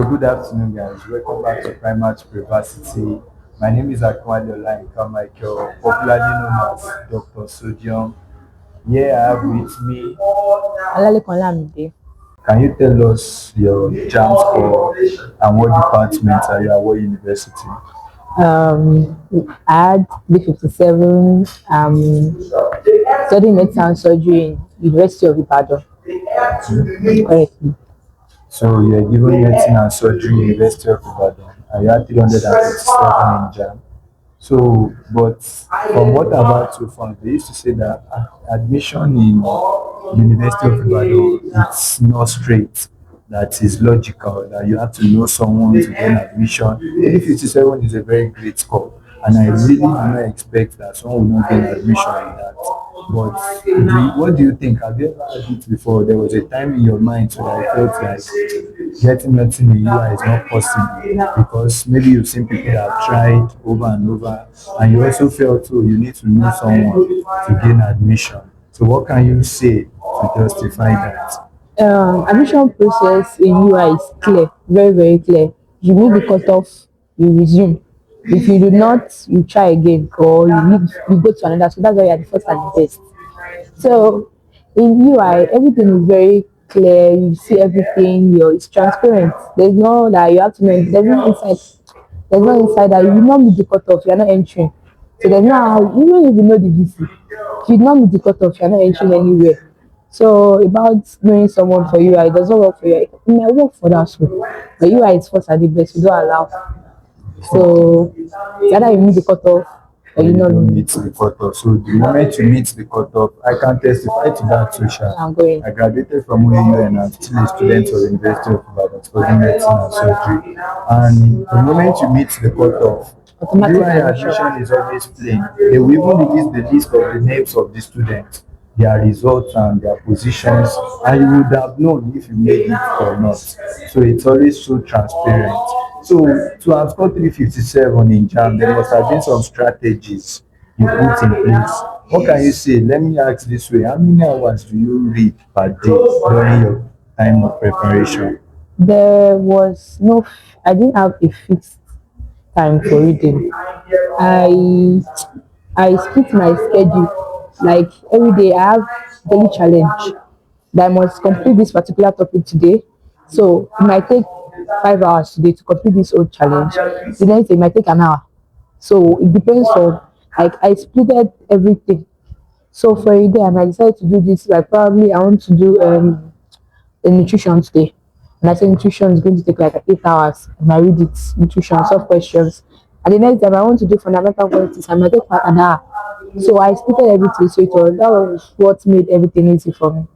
Good afternoon, guys. Welcome back to Primat Privacy. My name is Akwali Olayinka Michael, popularly known as Dr. Sodium. Here I have with me. Olalekan Lamide. Can you tell us your jam score and what department are you at, what university? I had B57, studying medicine and surgery in University of Ibadan. Correctly. So you're given medicine and surgery University of Ibadan and you had 357 in jam. So, but from what I've heard so far, they used to say that admission in University of Ibadan it's not straight. That is logical. That you have to know someone to gain admission. 357 is a very great score, and I really do not expect that someone will not gain admission in that. But what do you think? Have you ever had it before? There was a time in your mind so that I felt like getting nothing in UI is not possible because maybe you've seen people that have tried over and over, and you also felt, oh, you need to know someone to gain admission. So, what can you say to justify that? Admission process in UI is clear, very, very clear. You meet the cutoff, you resume. If you do not, you try again, or you go to another. So that's why you are the first and the best. So in UI, everything is very clear. You see everything. It's transparent. There's no that you have to know. There's no inside. There's no inside that you will not meet the cutoff. You are not entering. So there's no how. Even if you know the VC, if you do not meet the cutoff, you are not entering anywhere. So about knowing someone for UI, it doesn't work for you. It might work for that school, but UI is first at the best. You don't allow. So it's either you meet the cutoff or you You not don't meet. meet the cutoff. So the moment you meet the cutoff, I can testify to that too, Sha. I'm going. I graduated from OAU and I'm still a student of the University of Ibadan studying medicine and surgery. And the moment you meet the cutoff, Automatic UI admission. admission is always plain. They will even release the list of the names of the students, their results and their positions, and you would have known if you made it or not. So it's always so transparent. So to have scored 357 in JAM, there must have been some strategies you put in place. What can you say? Let me ask this way. How many hours do you read per day during your time of preparation? There was no, I didn't have a fixed time for reading. I I split my schedule. Like every day, I have daily challenge that I must complete this particular topic today. So it might take 5 hours today to complete this old challenge. The next day it might take an hour. So it depends on like I splitted everything. So for a day, and I decided to do this. Like probably I want to do the nutrition today. And I say nutrition is going to take like 8 hours. And I read it, nutrition, solve questions. And the next time I want to do fundamental qualities, I might take like an hour. So I split everything. So that was what made everything easy for me.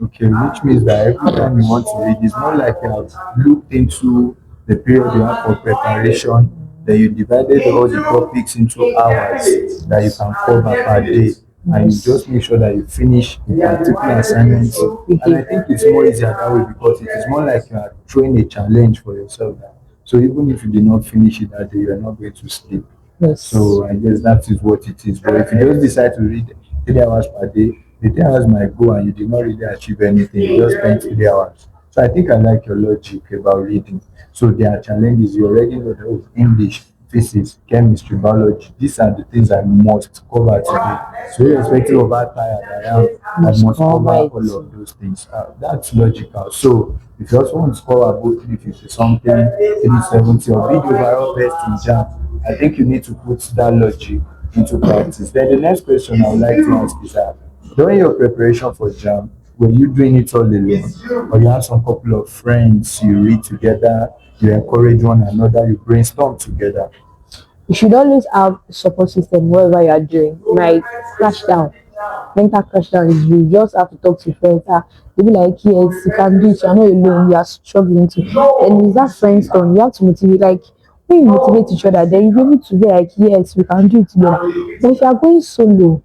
Okay, which means that every time you want to read, it's not like you have looked into the period you have for preparation, then you divided all the topics into hours that you can cover per day, and you just make sure that you finish the particular assignments. And I think it's more easier that way because it is more like you are throwing a challenge for yourself. So even if you did not finish it that day, you are not going to sleep. Yes. So I guess that is what it is. But if you just decide to read 3 hours per day, the 3 hours might go and you did not really achieve anything. You just spent 3 hours. So I think I like your logic about reading. So there are challenges. You already know that oh, English, physics, chemistry, biology. These are the things I must cover today. So irrespective of how tired I am, I must cover all of those things. That's logical. So if you also want to score about 350 something, 370 or be the overall best in jam, I think you need to put that logic into practice. Then the next question I would like to ask is that during your preparation for jam, were you doing it all alone, or you have some couple of friends you read together, you encourage one another, you brainstorm together? You should always have a support system wherever you are doing. Like crash down. Mental crash down is you just have to talk to friends. They be like, yes, you can do it, you're not alone, you are struggling to. And it's that friends turn. You have to motivate like when you motivate each other, then you'll be able to be like, yes, we can do it together. But if you are going solo,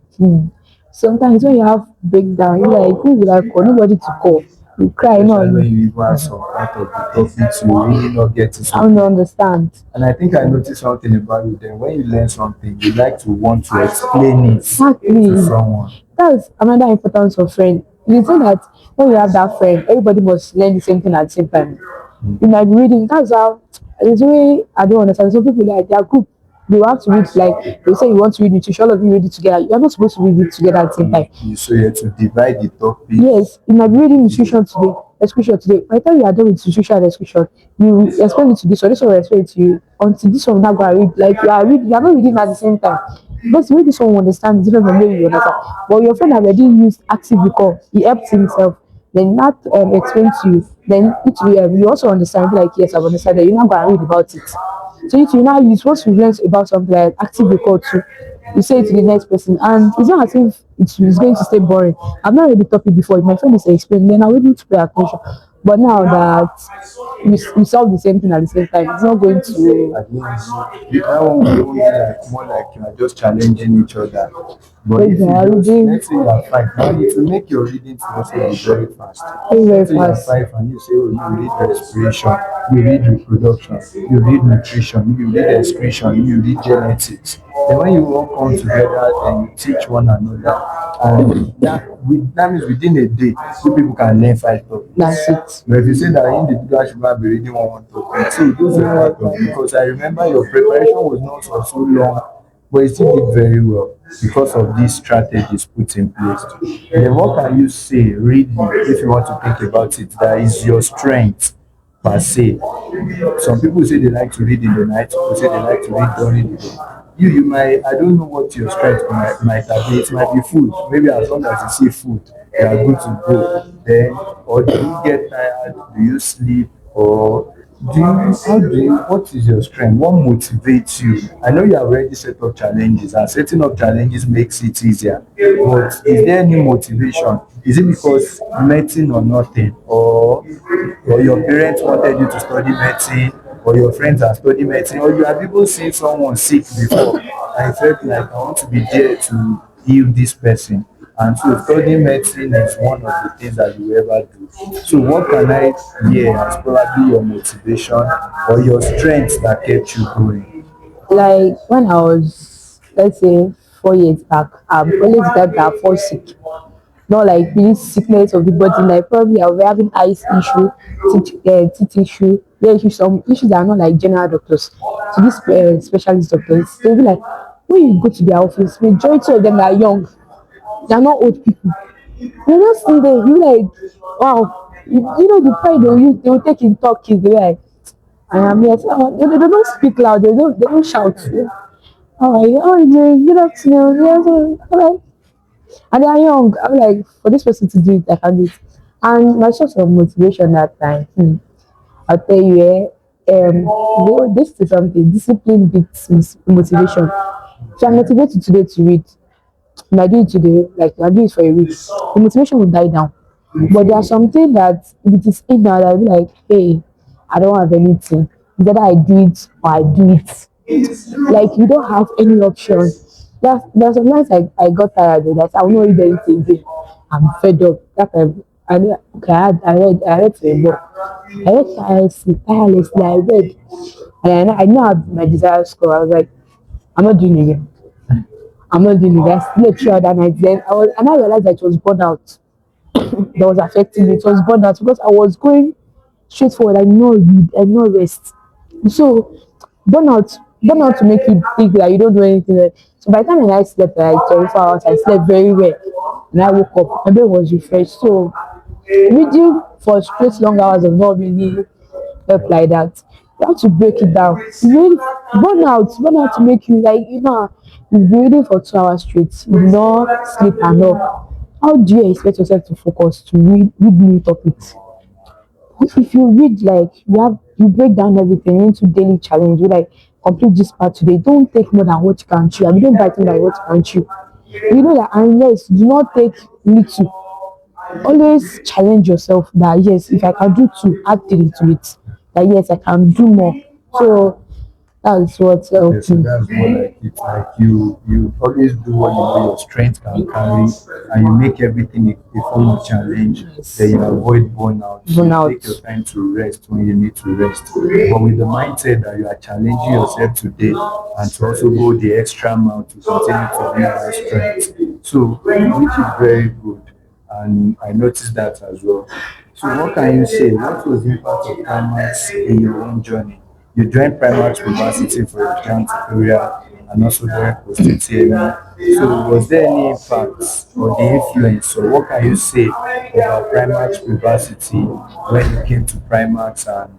sometimes when you have breakdown, you're like, who will I call? Nobody to call. You cry, Especially when no, you even have some part of the topics you really not get to I don't something. understand. And I think I noticed something about you then. When you learn something, you like to want to explain it Exactly. to someone. That's another importance of friend. You say that when you have that friend, everybody must learn the same thing at the same time. You might be reading. That's how. It's way I don't understand. Some people like their group. You have to read like they say you want to read nutrition. All of you read it together. You are not supposed to read it together at the same time. So you have to divide the topic. Yes, you might be reading nutrition today, excretion today. By the time you are done with nutrition and excretion, you explain it to this one, this one will explain it to you. Until this one now go and read, like you are not reading at the same time. Because the way this one will understand is different from the way you understand. But your friend already used active recall, he helped himself, then not explain to you, then you also understand, be like, yes, I've understood that you now go and read about it. So you now use once you learn about something like active record too, you say it to the next person, and it's not as if it's going to stay boring. I've not read the topic before. If my friend is explaining, then I'll be able to pay attention. But now that we solve the same thing at the same time, it's not going to. At the end, that one will be like more like you are just challenging each other. But if you just Reading let's say you are five, now it will make your reading to also be very fast. very, very Let's say you are fast. five and you say, oh, you read respiration, you read reproduction, you read nutrition, you read excretion, you read genetics. Then when you all come together, then you teach one another, and that means within a day, two people can learn five topics. That's it. But if you say that individual should not be reading one topic, so those are part of it. Because I remember your preparation was not for so long, but you still did very well because of these strategies put in place. And then what can you say, really, if you want to think about it, that is your strength per se? Some people say they like to read in the night, people say they like to read during the day. You might, I don't know what your strength might have been. It might be food. Maybe as long as you see food, you are good to go. Then, or do you get tired? Do you sleep? Or what is your strength? What motivates you? I know you have already set up challenges, and setting up challenges makes it easier. But is there any motivation? Is it because medicine or nothing? Or your parents wanted you to study medicine, or your friends are studying medicine, or you have even seen someone sick before and you felt like I want to be there to heal this person. And so studying medicine is one of the things that you ever do. So what can I hear as probably your motivation or your strength that kept you going? Like when I was, let's say, 4 years back, I've always got that fall sick. Not like this sickness of the body, like probably I'll be having eyes issue, teeth issue, there issue, some issues that are not like general doctors. So these specialist doctors, they'll be like, when you go to their office, majority of them are young, they're not old people. You're just in there, you like, wow, you know the pride they will take in talk is like, I am here. They don't speak loud, they don't shout. Oh, how are you doing? Good afternoon. Yes, all right. And they are young. I'm like, for this person to do it, I can do it. And my source of motivation that time, I'll tell you, this is something, discipline beats motivation. So I'm motivated today to read. And I do it today, like I do it for a week. The motivation will die down. But there's something that if it is in now, I'll be like, hey, I don't have anything. Either I do it or I do it. Like you don't have any option. There's sometimes I got tired of that. I will not read anything again. I'm fed up. That time okay, I read to a book. I read tirelessly, I read. And I know I had my desired score. I was like, I'm not doing it again. I'm not doing it. I slept throughout that night. Then I realized that it was burnout that was affecting me. It was burnout because I was going straight forward. I did not read, I did not rest. So burnout to make you think that you don't do anything. So by the time I slept like 24 hours, I slept very well. And I woke up, my brain was refreshed. So reading for straight long hours of not really help like that. You have to break it down. Really, burnout to make you like you've been reading for 2 hours straight, you not sleep enough. How do you expect yourself to focus to read new topics? If you read like you break down everything into daily challenge, you like complete this part today. Don't take more than what you can chew. I mean, don't bite more than what you can chew. You know that, and yes, do not take little. Always challenge yourself that yes, if I can do two, add three to it. That yes, I can do more. So that's what Yeah, so that's more like it's like you always do what you know your strength can carry, and you make everything a form of challenge. Then you avoid burnout. You take your burnout. time to rest when you need to rest. But with the mindset that you are challenging yourself today and to also go the extra mile to continue to build that strength. So which is very good. And I noticed that as well. So what can you say? What was the impact of primates in your own journey? You joined primates university for your jam tutorial and also during post TME. So was there any impact or the influence or what can you say about primates university when you came to primates and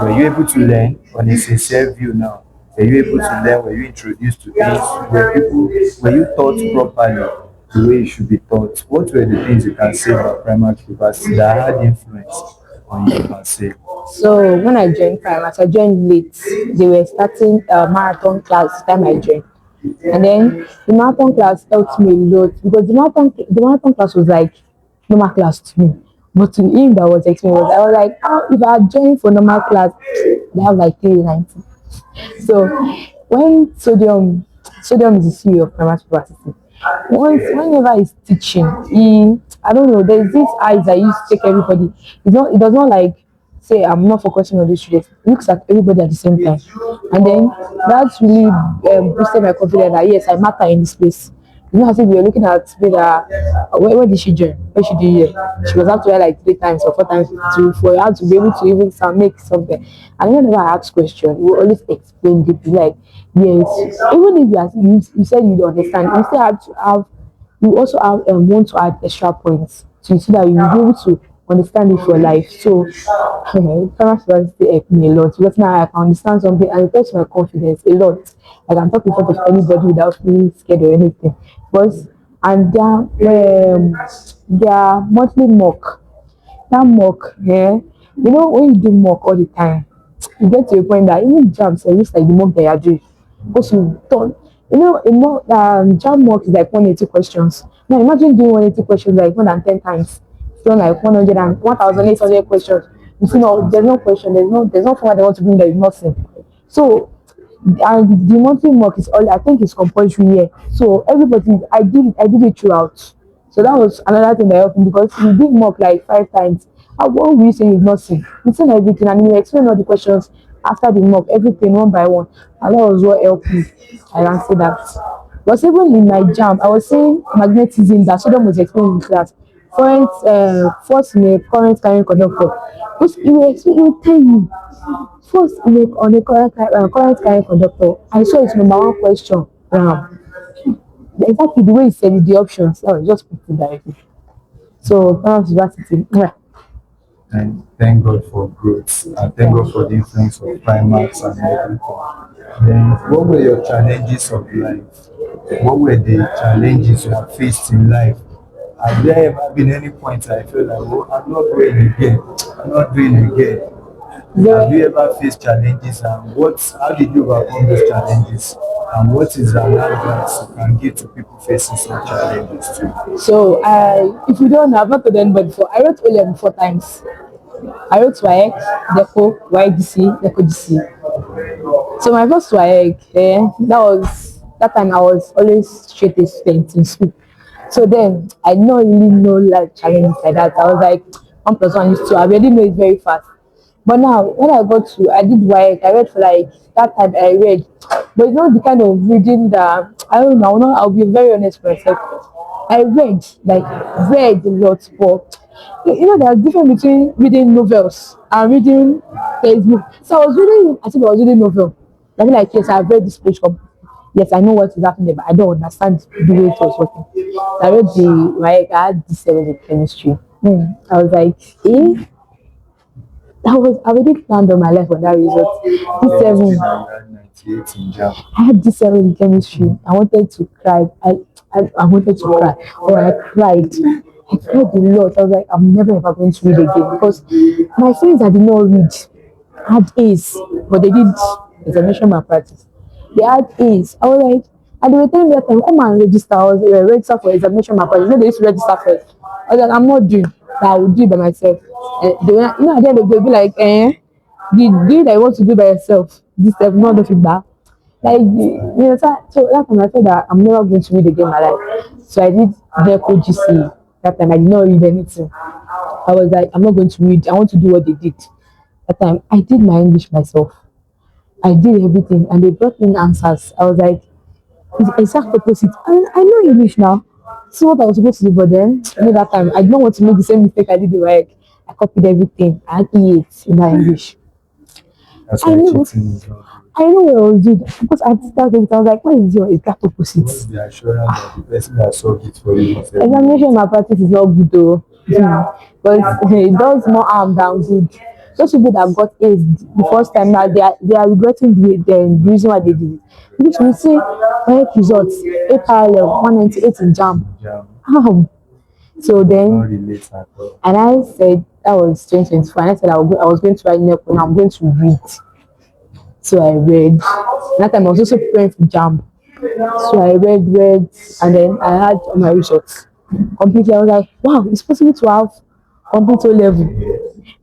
were you able to learn on a sincere view now? Were you able to learn? Were you introduced to things? Were you taught properly the way you should be taught? What were the things you can say about primary university that had influence on you can say? So when I joined primary, I joined late. They were starting a marathon class the time I joined. And then the marathon class helped me a lot because the marathon class was like normal class to me. But to him that was experience, I was like, oh, if I join for normal class, they have like 390. So when sodium is the CEO of primary university. Whenever he's teaching, he I don't know, there's this eyes that he used to take everybody. It does not like say I'm not focusing on this student. He looks at everybody at the same time. And then that's really boosted my confidence that yes, I matter in this place. You know, as if we were looking at whether where did she join? Where she do here? She was have to wear like 3 times or 4 times to for her to be able to even make something. And whenever I ask question, we always explain deeply like yes, even if you said you don't understand, you still have to have you also have want to add extra points to so that you will be able to understand it for life. So parents still help me a lot because now I can understand something and it helps my confidence a lot. I can talk in front of anybody without feeling scared or anything. But and their monthly mock, that mock, yeah, you know when you do mock all the time, you get to a point that even jams it looks like the mock that you are doing. Because you've done, you know, a mock jam mock is like 180 questions. Now imagine doing 180 questions like more than 10 times. It's done like 100 and 1,800 questions. You see, no, there's no question, there's no format they want to bring that is nothing. So and the monthly mock is all I think is compulsory here. So everybody I did it throughout. So that was another thing that helped me because we did mock like 5 times. And what we say is nothing. We send everything and we explain all the questions after the mock, everything one by one. And that was what helped me. I can say that. But even in my jam, I was saying magnetism that someone was explaining in class. Current force in a current carrying conductor. Because it will tell you first on a current carrying conductor. I saw it's number one question. Exactly the way he said it, the options. Oh, just put it directly. So parents university. Yeah. And thank God for growth. And thank God for the influence of primates and everything. Then what were your challenges of life? What were the challenges you have faced in life? Have there ever been any point I feel like, oh, I'm not doing again. I'm not doing again. Have The, you ever faced challenges and how did you overcome those challenges? And what is an advice you can give to people facing some challenges too? so if you don't know, I've not told anybody before. I wrote O-level 4 times. I wrote WAEC, DECO, YDC, DECO DC. So my first WAEC, that time I was always straight A student in school. So then I did not really know like challenges like that. I was like 1 plus 1 is 2. I already know it very fast. But now when I did WAEC, I read for like that time I read. But it's not the kind of reading that I don't know, I'll be very honest with myself. I read a lot, but you know there's difference between reading novels and reading textbook. So I was reading, I think I was reading novel. I mean, like yes, I've read this page. Yes, I know what is happening, but I don't understand the way it was working. So I read I had D7 in chemistry. I was like, eh? I already planned on my life on that result. D7. Now you had 98 in jam. I had D7 in chemistry. I wanted to cry. I wanted to cry. Or I cried. I cried a lot. I was like, I'm never ever going to read again because my friends that did not read had A's, but they did examination malpractice. They had A's. I was like, and they were telling me that time, come and register. I was register for examination malpractice. You know, they used to register first. I was like, I'm not doing that. I will do it by myself. They were, you know, at the end of the day, they'll be like, the deal that you want to do by yourself, this is not the feedback. Like, you know, so that time I felt that I'm never going to read again in my life. So I did DECO GC. That time I did not read anything. I was like, I'm not going to read. I want to do what they did. That time I did my English myself. I did everything and they brought in answers. I was like, it's exact opposite. I know English now. So what I was supposed to do, but then you know that time I did not want to make the same mistake I did in work. I copied everything. I had E8 in that English. That's I why knew, cheating is not good. I know what I was doing because I started thinking, I was like, why is your exact What's opposite? the assurance that the person that solved it for you is Examination everything? malpractice is not good though. Because it does more harm than good. Those people that got AIDS the first time now they are regretting the reason why they did it. Which will say correct results, A parallel, 198 in JAM. Jam How? So does not then relate at all. and I said that was 2024 and I said I was going to write NEPO and I'm going to read. So I read. That time I was also preparing for JAM. So I read, and then I had all my results completely. I was like, wow, it's possible to have complete O level.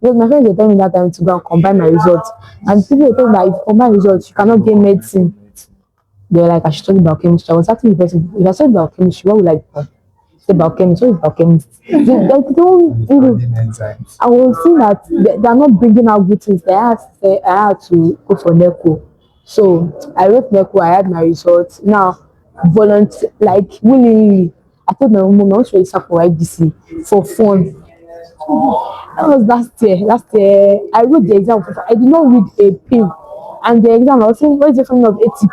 Because my friends were telling me that time to go and combine my results. And people were telling me that if you combine results, you Can cannot you get go combine for medicine. medicine? They were like, I should study biochemistry. I was asking the person, if I study biochemistry, what will I become? Say biochemistry, what is biochemistry? They You don't, studying enzymes. I was seeing that they are not bringing out good things. I had to go for NECO. So I wrote NECO, I had my results. Now, volunteer, like willingly, I told my mom I want to register for IBC for fun. That was last year. Last year, I wrote the exam. I did not read a pin. And the exam, I was saying, what is the difference of ATP?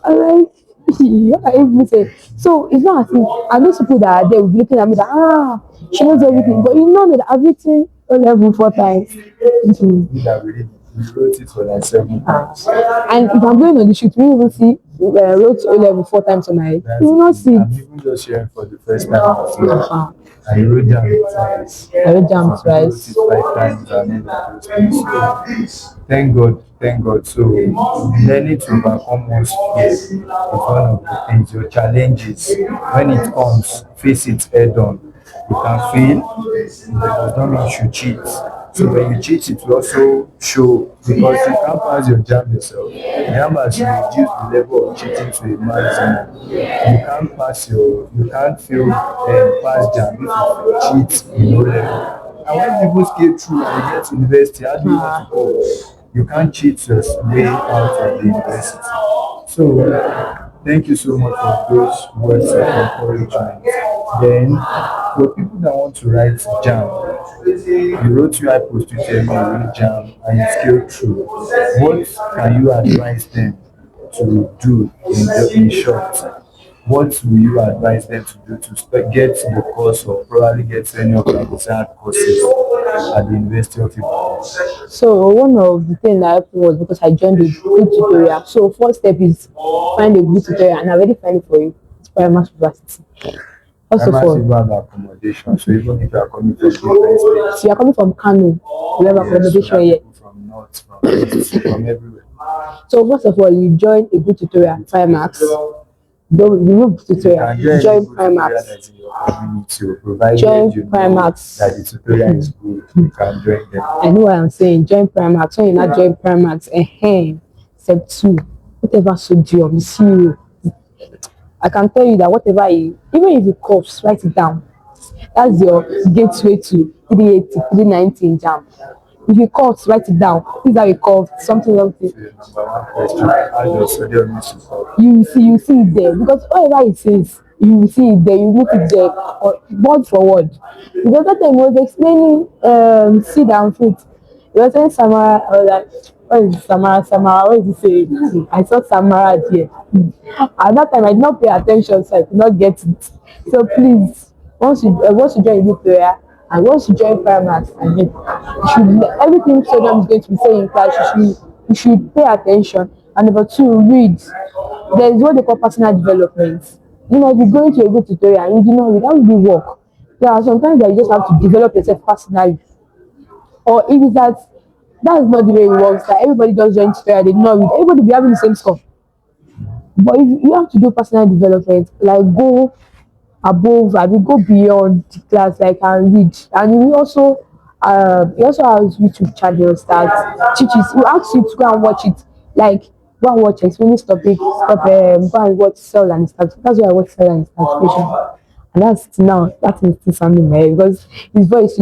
I'm like, what are you saying? So it's not as if, and those people that are there will be looking at me that, she knows everything. But you know that I've written O level 4 times. Mhm. You that really you wrote it for like 7 times. And if I'm going on the shoot, we will see wrote O level 4 times on my head. You That's will the not thing. see it. I'm even just sharing for the first time as well. I wrote down twice. I wrote Some jam people wrote it twice. 5 times and all of those things. So thank God, thank God. So learning to overcome one's fear is one of the things, your challenges. When it comes, face it head on. You can fail, but it does not mean you should cheat. So when you cheat, it will also show because you can't pass your jam yourself. Jam has reduced the level of cheating to a maximum. You can't fail and pass jam if you cheat in low level. And when people skate through and you get to university, how do you want to go? You can't cheat your way out of the university. So thank you so much for those words of encouragement. Then for people that want to write jam, you wrote UI post to tell you wrote jam and you scaled through. What can you advise them to do in short? What will you advise them to do to get the course or probably get any of the desired courses at the University of Ibadan? So one of the things that happened was because I joined a good tutorial. So first step is find a good tutorial and I already find it for you. It's Primary University. First of Primary all, people have accommodation, so even if you are coming from different so states, you are coming from Kano, you have yes, we accommodation have here. people from north, from east, from everywhere. So first of all, you join a good tutorial, Primax. Don't remove You tutorial, can join any join good tutorial Primax. that's in your community, provided Join you know Primax. that the tutorial is good, you can join them. I know what I'm saying. Join Primax. When you not join Primax, step 2, whatever sodium, zero. I can tell you that whatever even if it coughs, write it down. That's your gateway to 380, 390 in jam. If you cough, write it down. This is how you cough, something, something. So your number one question, how does sodium use to solve? You see it there because whatever it says, you will see it there. You look it there, or word for word. Because that time he was explaining seed and fruit. He was saying Samara. I was like, what is Samara? Samara, what is he saying? I saw Samara there. At that time, I did not pay attention, so I could not get it. So please, once you join a new player and once you join Primax, and then you should everything Sodom is going to be saying in class. You should pay attention. And number 2, read. There is what they call personal development. If you're going to a good tutorial and you do not read, that will be work. There are sometimes that you just have to develop yourself personally. Or if it's that's not the way it works. That everybody just join tutorial, they do not read. Everybody will be having the same score. But if you have to do personal development, like go above, I will go beyond the class, like and read. And he also has YouTube channels that teaches. He asks you to go and watch it, like go and watch explaining topic, go and watch cell and stats. That's why I watch cell and stats. And that is still sounding my head because his voice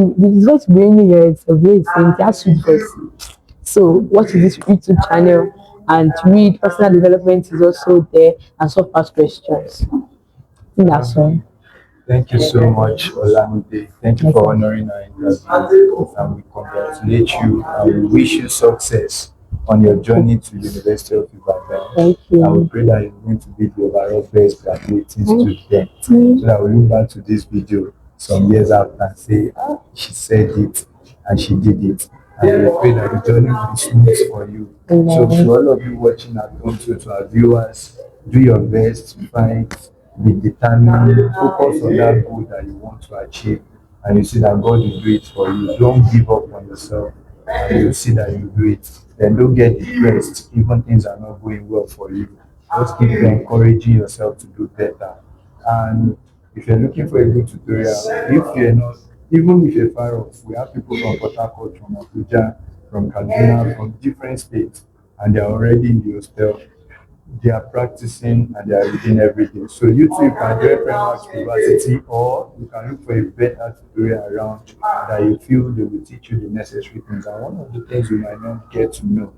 bringing your it's a very same. He has sweet voice. So watch this YouTube channel and read. Personal development is also there and solve past questions. I think that's all. Thank you so much, Olamide. Thank you for Okay. honoring our interview. And we congratulate you and we wish you success on your Okay. journey to University of Ibadan. Thank And we you. pray that you're going to be the overall best graduating Thank student. So you. that we look back to this video some years after and say, ah, she said it and she did it. And we pray that the journey will be smooth for you. So to Amen. all of you watching at home, to our viewers, do your best, fight, be determined, focus on that goal that you want to achieve, and you see that God will do it for you. Don't give up on yourself, and you see that you do it. Then don't get depressed, even things are not going well for you. Just keep encouraging yourself to do better. And if you're looking for a good tutorial, if you're not, even if you're far off, we have people from Port Harcourt, from Abuja, from Kaduna, from different states, and they're already in the hostel. They are practicing and they are reading every day. So you too, you can join Primax University, or you can look for a better tutorial around that you feel they will teach you the necessary things. And one of the things you might not get to know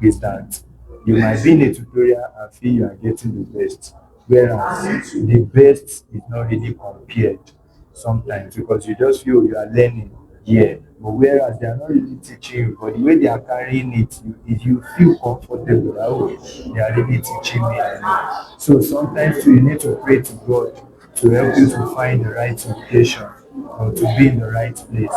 is that you might be in a tutorial and feel you are getting the best, whereas the best is not really compared sometimes because you just feel you are learning, yeah, but whereas they are not really teaching you, but the way they are carrying it, you feel comfortable that, oh, they are really teaching me. So sometimes you need to pray to God to help you to find the right location or to be in the right place.